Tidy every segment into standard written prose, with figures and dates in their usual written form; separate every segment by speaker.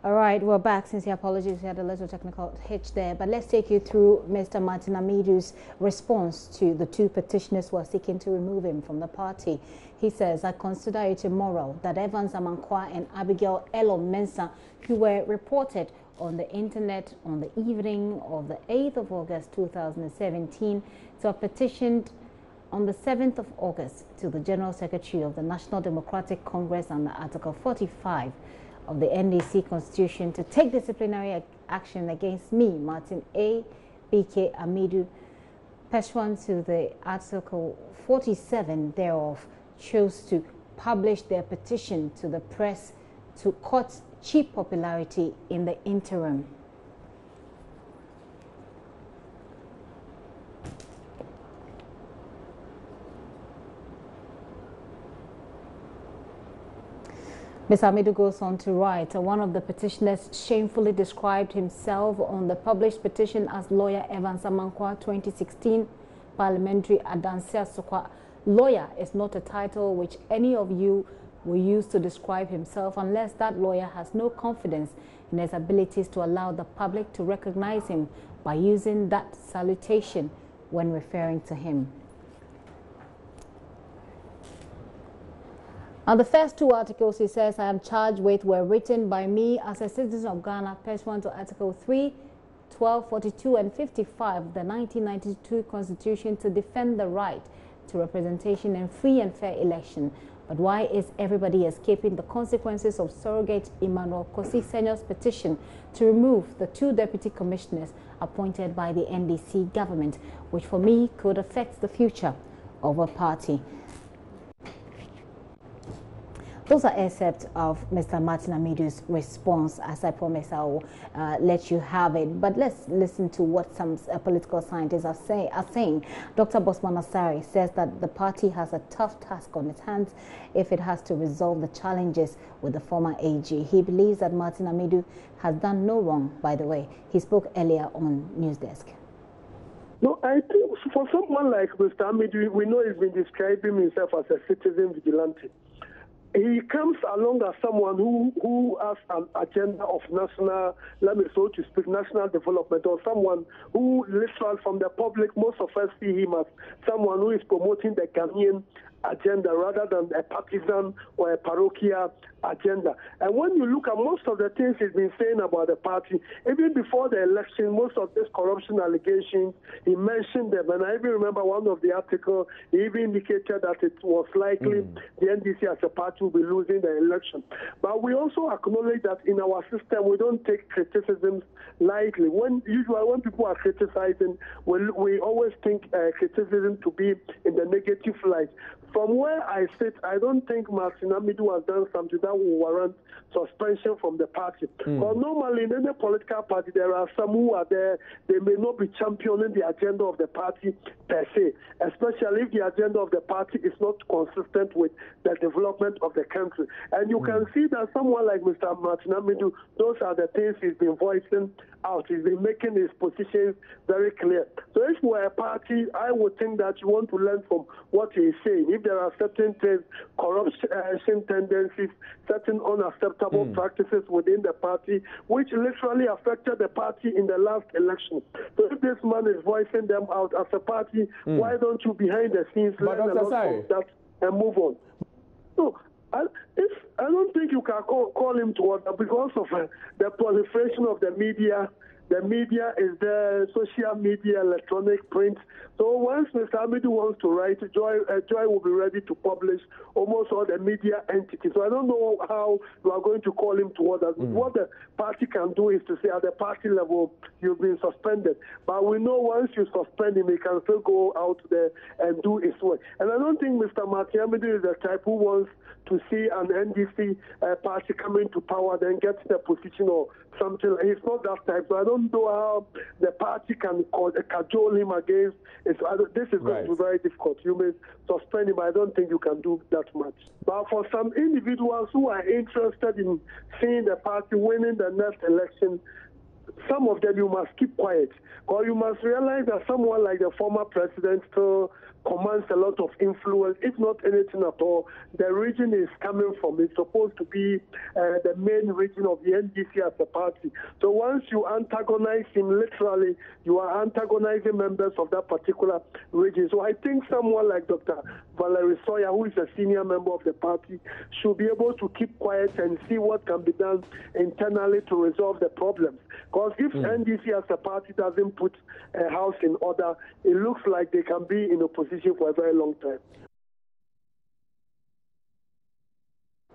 Speaker 1: All right, we're back. Sincere apologies, we had a little technical hitch there, but let's take you through Mr. Martin Amidu's response to the two petitioners who are seeking to remove him from the party. He says, I consider it immoral that Evans Amankwa and Abigail Elom Mensah, who were reported on the internet on the evening of the 8th of August 2017 to have petitioned on the 7th of August to the General Secretary of the National Democratic Congress under Article 45 of the NDC Constitution to take disciplinary action against me, Martin A. B.K. Amidu, pursuant to the Article 47 thereof, chose to publish their petition to the press to court cheap popularity in the interim. Mr. Amidu goes on to write, one of the petitioners shamefully described himself on the published petition as lawyer Evans Amankwa 2016 parliamentary Adansia Sokwa. Lawyer is not a title which any of you will use to describe himself unless that lawyer has no confidence in his abilities to allow the public to recognize him by using that salutation when referring to him. Now, the first two articles he says I am charged with were written by me as a citizen of Ghana pursuant to Article 3, 12, 42 and 55 of the 1992 Constitution to defend the right to representation in free and fair election. But why is everybody escaping the consequences of surrogate Emmanuel Kosi Senior's petition to remove the two deputy commissioners appointed by the NDC government, which for me could affect the future of a party? Those are excerpts of Mr. Martin Amidu's response. As I promised, I will let you have it. But let's listen to what some political scientists are saying. Dr. Bosman Asari says that the party has a tough task on its hands if it has to resolve the challenges with the former AG. He believes that Martin Amidu has done no wrong, by the way. He spoke earlier on Newsdesk.
Speaker 2: No, I think for someone like Mr. Amidu, we know he's been describing himself as a citizen vigilante. He comes along as someone who has an agenda of national, let me so to speak, national development, or someone who literally from the public, most of us see him as someone who is promoting the Ghanaian agenda rather than a partisan or a parochial agenda. And when you look at most of the things he's been saying about the party, even before the election, most of these corruption allegations, he mentioned them. And I even remember one of the articles, he even indicated that it was likely the NDC as a party will be losing the election. But we also acknowledge that in our system, we don't take criticisms lightly. Usually when people are criticizing, we always think criticism to be in the negative light. From where I sit, I don't think Martin Amidu has done something that will warrant suspension from the party. But normally in any political party, there are some who are there, they may not be championing the agenda of the party per se, especially if the agenda of the party is not consistent with the development of the country. And you can see that someone like Mr. Martin Amidu, those are the things he's been voicing out. He's been making his positions very clear. So if we're a party, I would think that you want to learn from what he's saying. If there are certain things, corruption tendencies, certain unacceptable practices within the party, which literally affected the party in the last election. So if this man is voicing them out as a party, why don't you behind the scenes learn a lot from that and move on? So I don't think you can call him to order because of the proliferation of the media. The media is there, social media, electronic, print. So once Mr. Amidu wants to write, Joy will be ready to publish almost all the media entities. So I don't know how you are going to call him to order. What the party can do is to say at the party level, you've been suspended. But we know once you suspend him, he can still go out there and do his work. And I don't think Mr. Martin Amidu is the type who wants to see an NDC party coming to power, then get the position or something. He's not that type. So I don't know how the party can cajole him against. This is going to be very difficult. You may suspend him. I don't think you can do that much. But for some individuals who are interested in seeing the party winning the next election, some of them you must keep quiet. Or you must realize that someone like the former president still commands a lot of influence, if not anything at all. The region is coming from, it's supposed to be the main region of the NDC as a party. So once you antagonize him, literally, you are antagonizing members of that particular region. So I think someone like Dr. Valerie Sawyer, who is a senior member of the party, should be able to keep quiet and see what can be done internally to resolve the problems. Because if NDC as a party doesn't put a house in order, it looks like they can be in opposition for a very long time.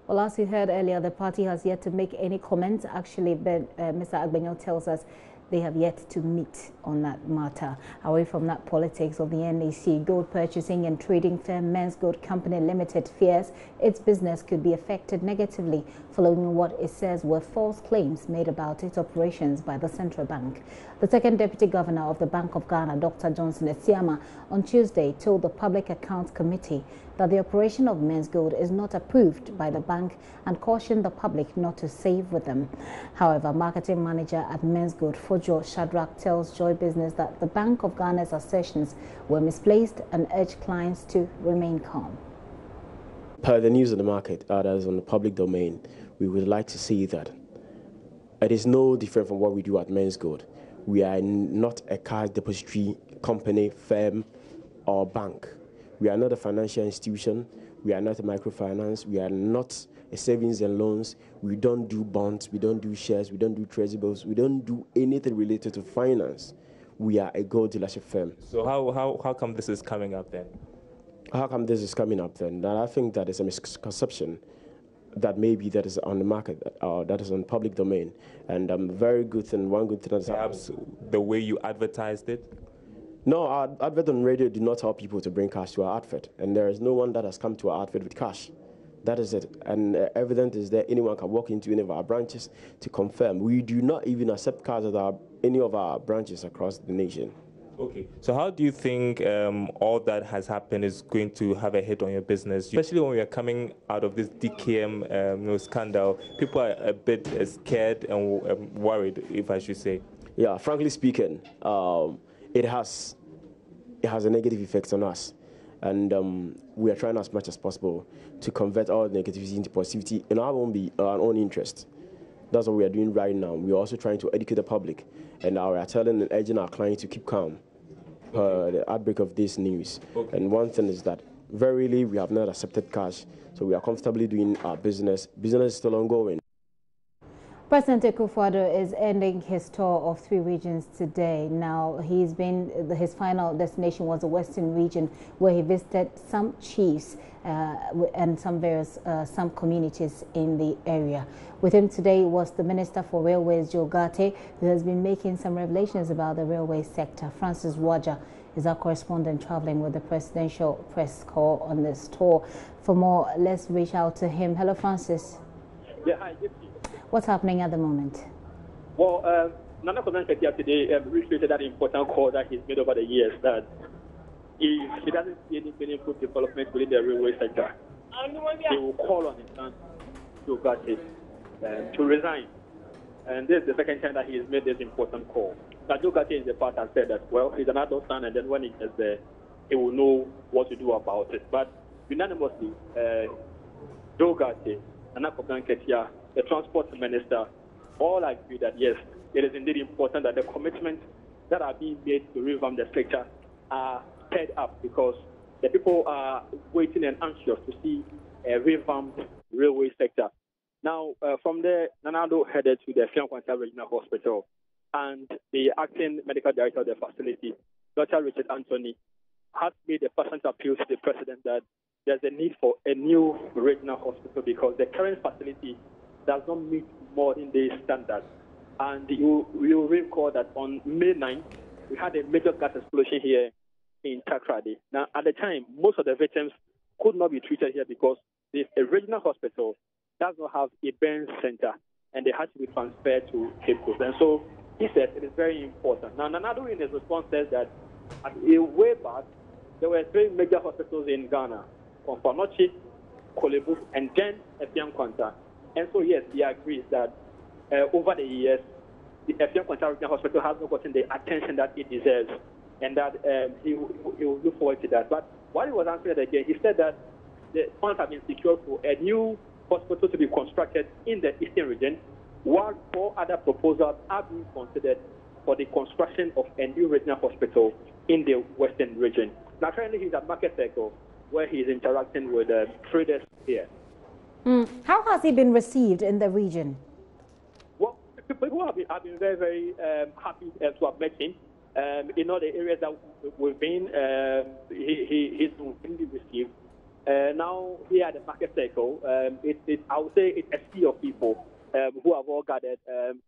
Speaker 1: Well, as you heard earlier, the party has yet to make any comments. Actually, Mr. Agbenyo tells us they have yet to meet on that matter. Away from that politics of the NEC, gold purchasing and trading firm Men's Gold Company Limited fears its business could be affected negatively following what it says were false claims made about its operations by the central bank. The second deputy governor of the Bank of Ghana, Dr. Johnson Esiama, on Tuesday told the Public Accounts Committee that the operation of Men's Gold is not approved by the bank and cautioned the public not to save with them. However, marketing manager at Men's Gold, Fojo Shadrach, tells Joy Business that the Bank of Ghana's assertions were misplaced and urged clients to remain calm.
Speaker 3: Per the news of the market that is on the public domain, we would like to see that it is no different from what we do at Men's Gold. We are not a cash depository company, firm, or bank. We are not a financial institution. We are not a microfinance. We are not a savings and loans. We don't do bonds. We don't do shares. We don't do treasuries. We don't do anything related to finance. We are a gold dealership firm.
Speaker 4: So how come this is coming up then?
Speaker 3: How come this is coming up then? That I think that is a misconception that maybe that is on the market, that is on public domain. And very good thing, one good thing that's
Speaker 4: perhaps the way you advertised it?
Speaker 3: No, our advert on radio did not tell people to bring cash to our outfit, and there is no one that has come to our outfit with cash. That is it, and evidence is there. Anyone can walk into any of our branches to confirm. We do not even accept cards at any of our branches across the nation.
Speaker 4: Okay, so how do you think all that has happened is going to have a hit on your business, especially when we are coming out of this DKM scandal? People are a bit scared and worried, if I should say.
Speaker 3: Yeah, frankly speaking, it has a negative effect on us, and we are trying as much as possible to convert all negativity into positivity in our own interest. That's what we are doing right now. We are also trying to educate the public, and we are telling and urging our clients to keep calm the outbreak of this news. Okay. And one thing is that verily we have not accepted cash, so we are comfortably doing our business. Business is still ongoing.
Speaker 1: President Akufo-Addo is ending his tour of 3 regions today. Now, his final destination was the Western region, where he visited some chiefs and some communities in the area. With him today was the Minister for Railways, Joe Garte, who has been making some revelations about the railway sector. Francis Waja is our correspondent traveling with the presidential press corps on this tour. For more, let's reach out to him. Hello, Francis.
Speaker 5: Yeah, hi.
Speaker 1: What's happening at the moment?
Speaker 5: Well, Nana Konan-Ketia today reiterated that important call that he's made over the years, that if he doesn't see any meaningful development within the railway sector, he will call on his son, Joe Garte, to resign. And this is the second time that he has made this important call. Now, Joe Garte in the past has said that, well, he's an adult son, and then when he gets there, he will know what to do about it. But unanimously, Joe Garte, Nana Konan-Ketia, the transport minister, all agree that yes, it is indeed important that the commitments that are being made to revamp the sector are sped up, because the people are waiting and anxious to see a revamped railway sector. Now, from there, Nanado headed to the Fiankwanta Regional Hospital, and the acting medical director of the facility, Dr. Richard Anthony, has made a personal appeal to the president that there's a need for a new regional hospital because the current facility does not meet modern day standards. And you will recall that on May 9th, we had a major gas explosion here in Takrady. Now, at the time, most of the victims could not be treated here because the regional hospital does not have a burn center, and they had to be transferred to Cape Coast. And so he said it is very important. Now, Nanado in his response says that way back, there were 3 major hospitals in Ghana, Konfanochi, Kolebu, and then Fiankwanta. And so, yes, he agrees that over the years, the Fiankwanta Regional Hospital has not gotten the attention that it deserves, and that he will look forward to that. But while he was answering it again, he said that the funds have been secured for a new hospital to be constructed in the eastern region, while 4 other proposals are being considered for the construction of a new regional hospital in the western region. Now, currently he's at Market Circle, where he's interacting with traders here.
Speaker 1: How has he been received in the region?
Speaker 5: Well, people have been very, very happy to have met him. In all the areas that we've been, he's been really received. Now, here at the Market Circle, I would say it's a sea of people who have all gathered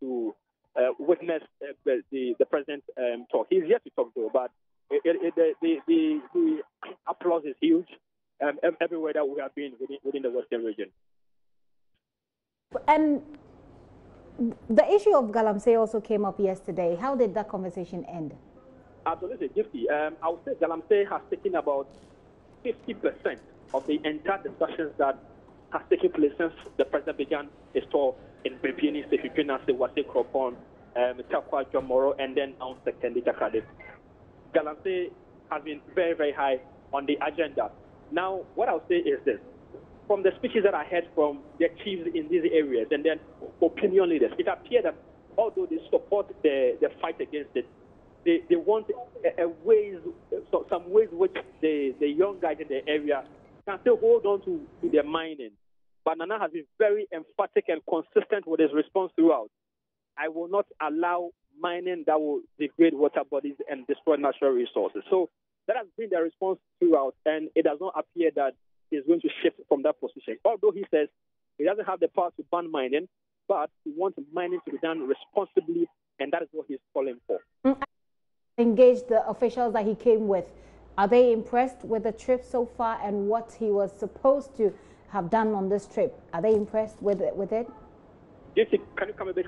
Speaker 5: to witness the president's talk. He's yet to talk, though, but the applause is huge everywhere that we have been within the Western region.
Speaker 1: And the issue of Galamsey also came up yesterday. How did that conversation end?
Speaker 5: Absolutely, Gifty. I would say Galamsey has taken about 50% of the entire discussions that has taken place since the president began his tour in Bepiani, Sefikinase, Wase Kropon, Takwa Jomoro, and then on Sekendi Jakade. Galamsey has been very, very high on the agenda. Now, what I'll say is this. From the speeches that I heard from the chiefs in these areas and then opinion leaders, it appeared that although they support the fight against it, they want some ways which the young guys in the area can still hold on to their mining. But Nana has been very emphatic and consistent with his response throughout. I will not allow mining that will degrade water bodies and destroy natural resources. So that has been the response throughout, and it does not appear that he's going to shift from that position. Although he says he doesn't have the power to ban mining, but he wants mining to be done responsibly, and that is what he's calling for.
Speaker 1: Engage the officials that he came with. Are they impressed with the trip so far and what he was supposed to have done on this trip? Are they impressed with it?
Speaker 5: Can you come with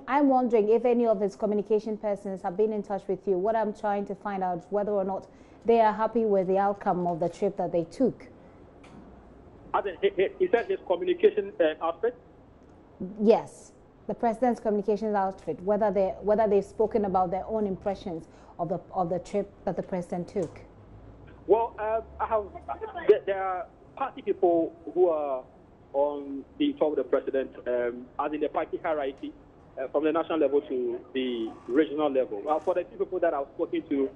Speaker 1: I'm wondering if any of his communication persons have been in touch with you. What I'm trying to find out is whether or not they are happy with the outcome of the trip that they took.
Speaker 5: Is that his communication outfit?
Speaker 1: Yes, the president's communications outfit. Whether they've spoken about their own impressions of the trip that the president took.
Speaker 5: Well, there are party people who are on the top of the president, as in the party hierarchy, from the national level to the regional level. For the few people that I've spoken to,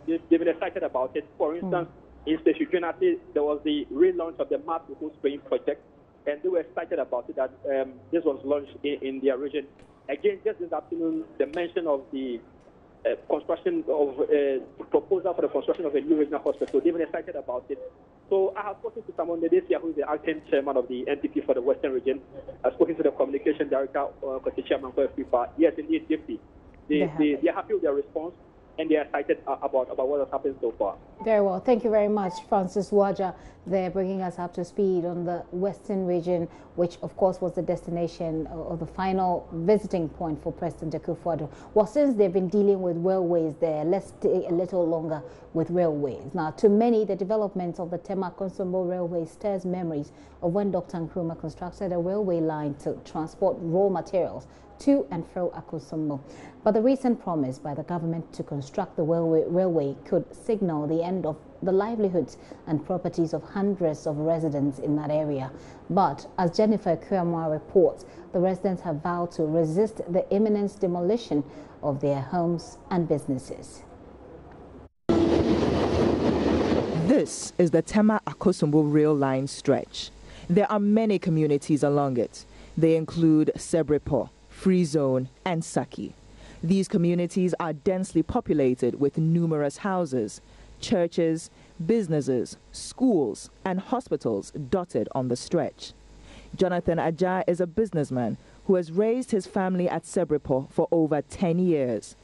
Speaker 5: they've been excited about it. For instance, in Sefikinase, there was the relaunch of the Mass Local Spraying project, and they were excited about it that this was launched in their region. Again, just this afternoon, the mention of the construction of proposal for the construction of a new regional hospital. They've been excited about it. So I have spoken to someone this year who is the acting chairman of the NPP for the Western region. I've spoken to the communication director, Chairman for FIFA. Yes, indeed, they're happy with their response, and they're excited about what has happened so far.
Speaker 1: Very well. Thank you very much, Francis Waja. They're bringing us up to speed on the Western region, which, of course, was the destination of the final visiting point for President Akufo-Addo. Well, since they've been dealing with railways there, let's stay a little longer with railways. Now, to many, the development of the Tama Akosombo railway stirs memories of when Dr. Nkrumah constructed a railway line to transport raw materials to and fro Akosombo. But the recent promise by the government to construct the railway could signal the end of the livelihoods and properties of hundreds of residents in that area. But as Jennifer Kuamwa reports, the residents have vowed to resist the imminent demolition of their homes and businesses.
Speaker 6: This is the Tama Akosombo rail line stretch. There are many communities along it. They include Sebrepo, Free Zone, and Saki. These communities are densely populated with numerous houses, churches, businesses, schools, and hospitals dotted on the stretch. Jonathan Ajah is a businessman who has raised his family at Sebrepo for over 10 years.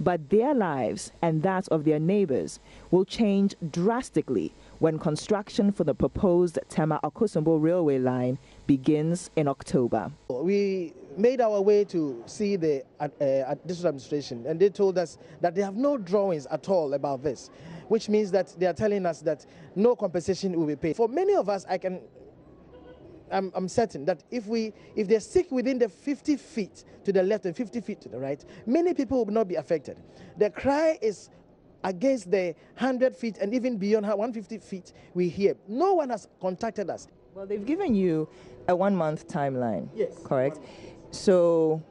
Speaker 6: But their lives and that of their neighbors will change drastically when construction for the proposed Tama Akosombo railway line begins in October.
Speaker 7: We made our way to see the district administration, and they told us that they have no drawings at all about this, which means that they are telling us that no compensation will be paid. For many of us, I'm certain that if they stick within the 50 feet to the left and 50 feet to the right, many people will not be affected. The cry is against the 100 feet and even beyond 150 feet we hear. No one has contacted us.
Speaker 6: Well, they've given you a 1-month timeline,
Speaker 7: Yes.
Speaker 6: correct? So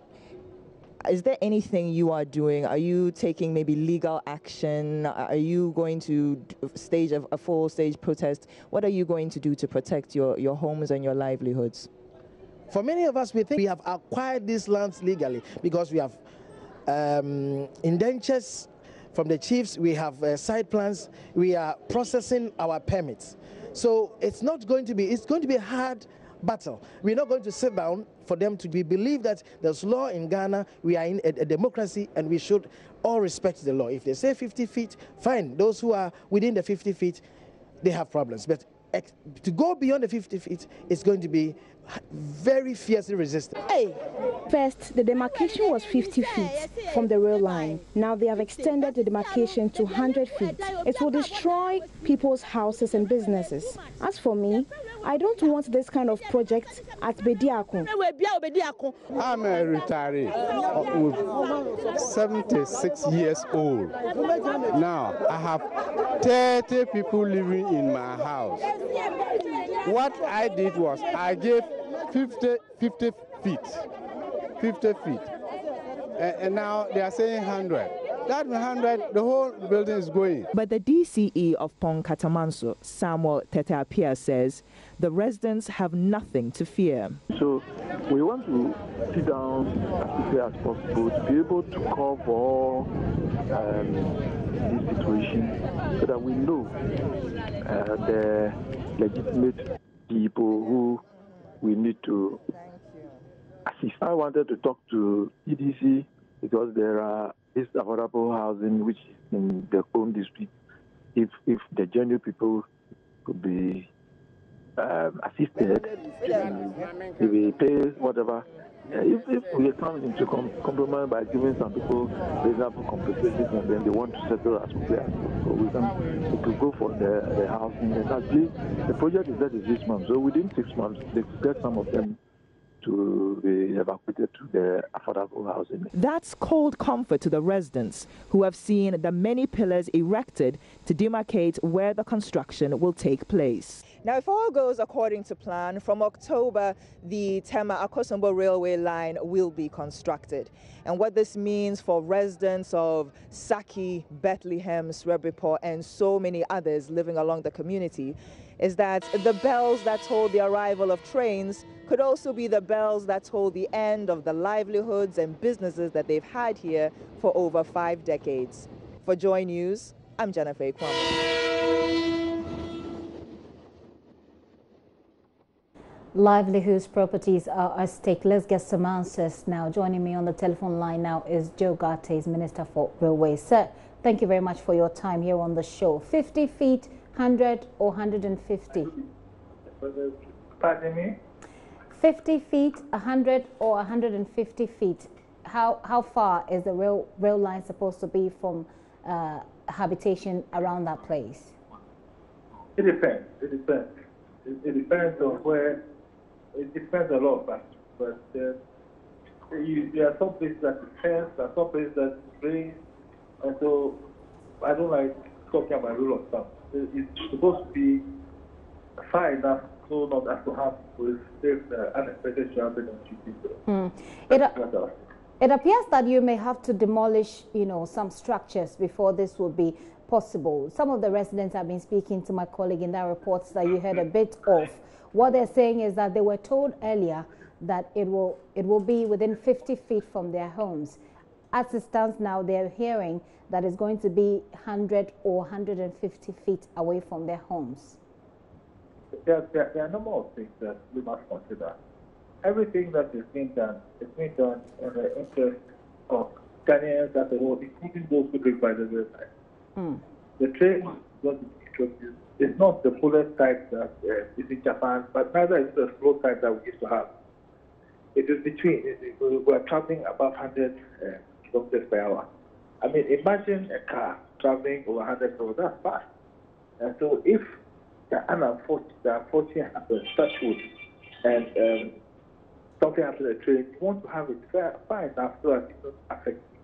Speaker 6: is there anything you are doing? Are you taking maybe legal action? Are you going to stage a full stage protest? What are you going to do to protect your homes and your livelihoods?
Speaker 7: For many of us, we think we have acquired these lands legally because we have indentures from the chiefs, we have site plans, we are processing our permits. So it's going to be a hard battle. We're not going to sit down for them to believe that there's law in Ghana, we are in a democracy, and we should all respect the law. If they say 50 feet, fine. Those who are within the 50 feet, they have problems. But to go beyond the 50 feet is going to be very fiercely resisted.
Speaker 8: First, the demarcation was 50 feet from the rail line. Now they have extended the demarcation to 100 feet. It will destroy people's houses and businesses. As for me, I don't want this kind of project at Bediako.
Speaker 9: I'm a retiree, 76 years old. Now I have 30 people living in my house. What I did was I gave 50 feet. And now they are saying 100. That 100, the whole building is going.
Speaker 6: But the DCE of Pong Katamanso, Samuel Teteapia, says the residents have nothing to fear.
Speaker 10: So we want to sit down as quickly as possible to be able to cover this situation so that we know the legitimate people who we need to assist. I wanted to talk to EDC because there are this affordable housing which is in the home district. If the genuine people could be assisted, if we pay whatever. If we come into compromise by giving some people reasonable compensations and then they want to settle as quickly as possible, we could go for the housing. And actually, the project is that is 6 months. So within 6 months, they could get some of them to be evacuated to the affordable housing.
Speaker 6: That's cold comfort to the residents who have seen the many pillars erected to demarcate where the construction will take place. Now, if all goes according to plan, from October, the Tama Akosombo railway line will be constructed. And what this means for residents of Saki, Bethlehem, Srebreport, and so many others living along the community is that the bells that toll the arrival of trains could also be the bells that toll the end of the livelihoods and businesses that they've had here for over 5 decades. For Joy News, I'm Jennifer Kwame.
Speaker 1: Livelihoods properties are at stake. Let's get some answers now. Joining me on the telephone line now is Joe Gates, Minister for Railways. Sir, thank you very much for your time here on the show. 50 feet, 100 or 150?
Speaker 10: Pardon me?
Speaker 1: 50 feet, 100 or 150 feet. How far is the rail line supposed to be from habitation around that place?
Speaker 10: It depends. It depends on where. It depends a lot of factors. But there are some places that is fence, there are some places that is rain, and so I don't like talking about rule of thumb. It's supposed to be far enough so not as to have with unexpected traffic on people.
Speaker 1: It appears that you may have to demolish, some structures before this will be possible. Some of the residents have been speaking to my colleague in that reports that you heard a bit of. What they're saying is that they were told earlier that it will be within 50 feet from their homes. As it stands now, they're hearing that it's going to be 100 or 150 feet away from their homes.
Speaker 10: There are a number of things that we must consider. Everything that is being done in the interest of Ghanaians as a whole, including those who live by the river. The train was introduced. It's not the fullest type that is in Japan, but neither is the slow type that we used to have. It is between. We are traveling above 100 kilometers per hour. I mean, imagine a car traveling over 100 kilometers. That's fast. And so if the unfortunate happens, touch wood, and something happens to the train, you want to have it far enough so that it doesn't affect you.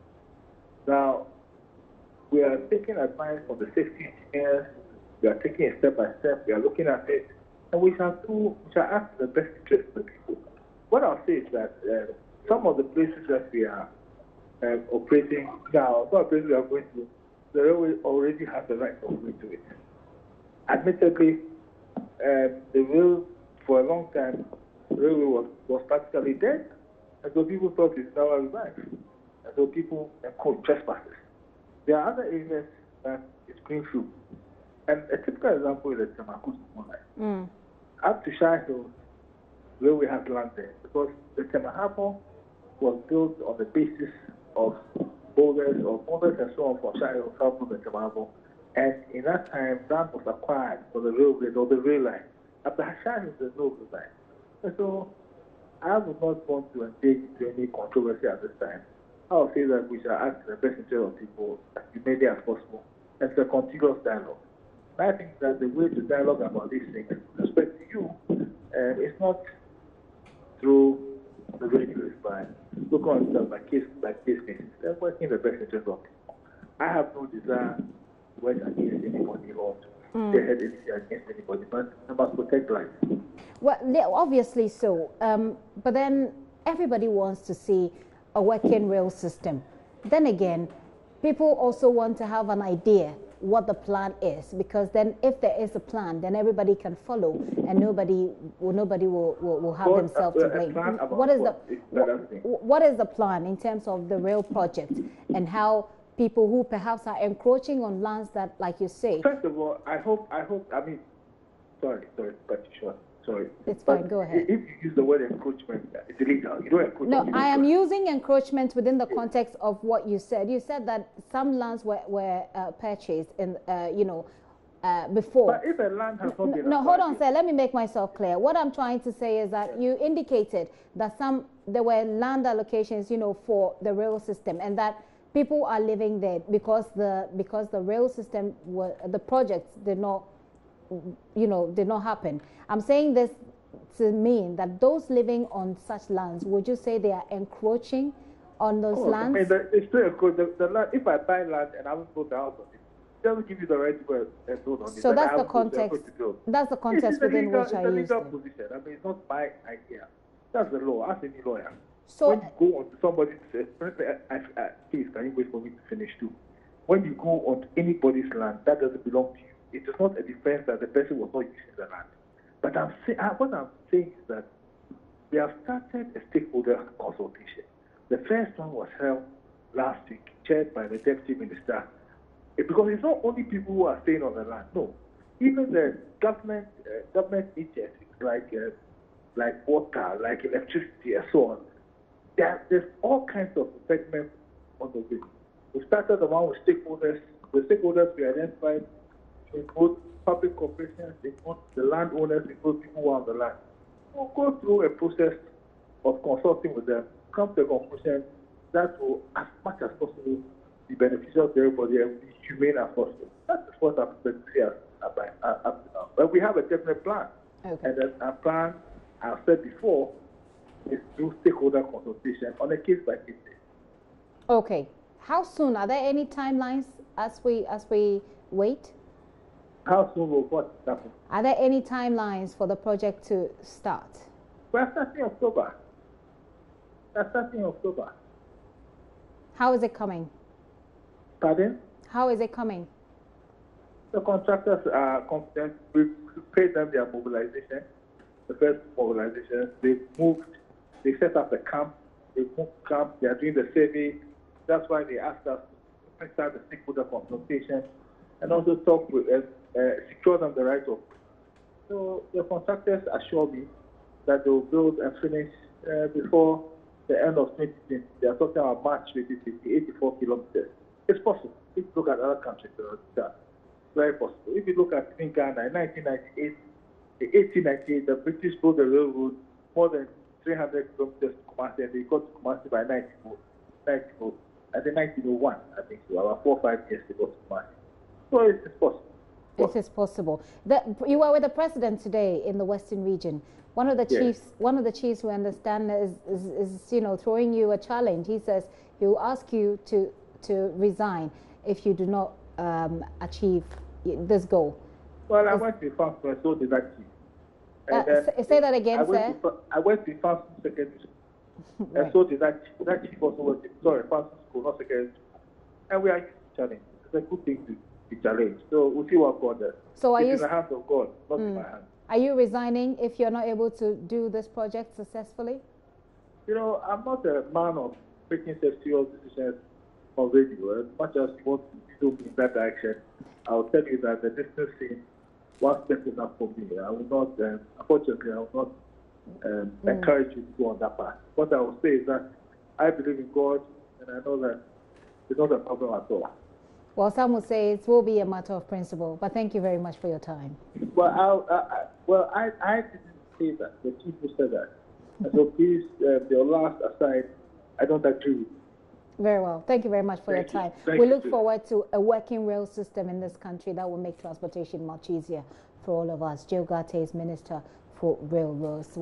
Speaker 10: Now,
Speaker 11: we are taking advice from the safety engineers. We are taking it step by step. We are looking at it, and we shall act in the best interest of the people. What I'll say is that some of the places that we are operating now, some of the places we are going to, the railway already has the right to operate to it. Admittedly, the rail, for a long time, the railway was practically dead, and so people thought it's now revived. And so people called trespassers. There are other areas that is greenfield. And a typical example is the Tama Akosombo line. Up to Shire Hill, railway has land there, because the Tama Harbour was built on the basis of boulders and so on from Shire Hill south of the Tama Harbour. And in that time, land was acquired for the railway or the rail line. After Shire Hill, there's no rail line. And so I would not want to engage into any controversy at this time. I would say that we shall act in the best interest of people as immediately as possible. And it's a continuous dialogue. And I think that the way to dialogue about these things, with respect to you, it's not through the radio, it's by looking on stuff by case basis. They're working in the best interest of people. I have no desire to work against anybody or to say anything against anybody, but I must protect life.
Speaker 1: Well, obviously so. But then everybody wants to see a working rail system. Then again, people also want to have an idea what the plan is, because then if there is a plan, then everybody can follow, and nobody will have themselves to blame. What is the plan in terms of the rail project, and how people who perhaps are encroaching on lands that, like you say?
Speaker 11: First of all, sorry.
Speaker 1: It's fine, go ahead.
Speaker 11: If you use the word encroachment, it's illegal. You don't encroach.
Speaker 1: No, I am using encroachment within the context of what you said. You said that some lands were purchased in, before.
Speaker 11: But if a land has not been
Speaker 1: hold on, sir. Let me make myself clear. What I'm trying to say is that you indicated that there were land allocations, for the rail system, and that people are living there because the rail system, the projects did not happen. I'm saying this to mean that those living on such lands, would you say they are encroaching on those lands?
Speaker 11: I mean, it's still the land. If I buy land and I haven't built the house on it, it doesn't give you the right to go and build on it.
Speaker 1: So that's the context. That's the context within which I use.
Speaker 11: It's a legal position. I mean, it's not my idea. That's the law. Ask any lawyer.
Speaker 1: So
Speaker 11: when you go on to somebody to say, please, can you wait for me to finish too? When you go on anybody's land, that doesn't belong to you. It is not a defense that the person was not using the land. But what I'm saying is that we have started a stakeholder consultation. The first one was held last week, chaired by the Deputy Minister. Because it's not only people who are staying on the land. No, even the government agencies like water, like electricity, and so on. There's all kinds of segments on the way. We started the one with stakeholders. The stakeholders we identified include public corporations, include the landowners, include people who are on the land. We'll go through a process of consulting with them, come to a conclusion that will, as much as possible, be beneficial to everybody and be humane as possible. That's what I'm saying up to now. But we have a definite plan.
Speaker 1: Okay.
Speaker 11: And our plan, I've said before, is through stakeholder consultation on a case-by-case basis.
Speaker 1: Okay. How soon? Are there any timelines as we wait?
Speaker 11: How soon will what happen?
Speaker 1: Are there any timelines for the project to start?
Speaker 11: We're starting October.
Speaker 1: How is it coming?
Speaker 11: Pardon?
Speaker 1: How is it coming?
Speaker 11: The contractors are confident. We've paid them their mobilization. The first mobilization, they set up the camp. They moved camp. They are doing the survey. That's why they asked us to start the stakeholder consultation and also talk with secure them the right of. So the contractors assure me that they will build and finish before the end of 2020. They are talking about March 2050, 84 kilometers. It's possible. If you look at other countries, it's very possible. If you look at Ghana in 1898, the British built the railroad more than 300 kilometers to Kumasi, and they got to Kumasi by 1901, I think so, about 4 or 5 years they got to Kumasi. So it's possible.
Speaker 1: It is possible. You were with the president today in the Western region. One of the chiefs who understand is throwing you a challenge. He says he will ask you to resign if you do not achieve this goal?
Speaker 11: Well, I went to France, so did that chief.
Speaker 1: Say that again, sir.
Speaker 11: I went to France secondary school.
Speaker 1: Right.
Speaker 11: And so did that chief also was France school, not secondary school. And we are challenged. It's a good thing to be challenged. So we'll see what God does.
Speaker 1: So
Speaker 11: it's in the hands of God, not in my hands.
Speaker 1: Are you resigning if you're not able to do this project successfully?
Speaker 11: You know, I'm not a man of making such serious decisions on radio. As much as you want to do me in that direction, I'll tell you that the distance scene, one step is up for me. I will not, unfortunately, I will not encourage you to go on that path. What I will say is that I believe in God, and I know that it's not a problem at all.
Speaker 1: Well, some will say it will be a matter of principle, but thank you very much for your time.
Speaker 11: Well, I didn't say that. The people said that. And so please, your last aside, I don't agree with you.
Speaker 1: Very well. Thank you very much for your time. We look forward to a working rail system in this country that will make transportation much easier for all of us. Joe Garte is Minister for Railroads.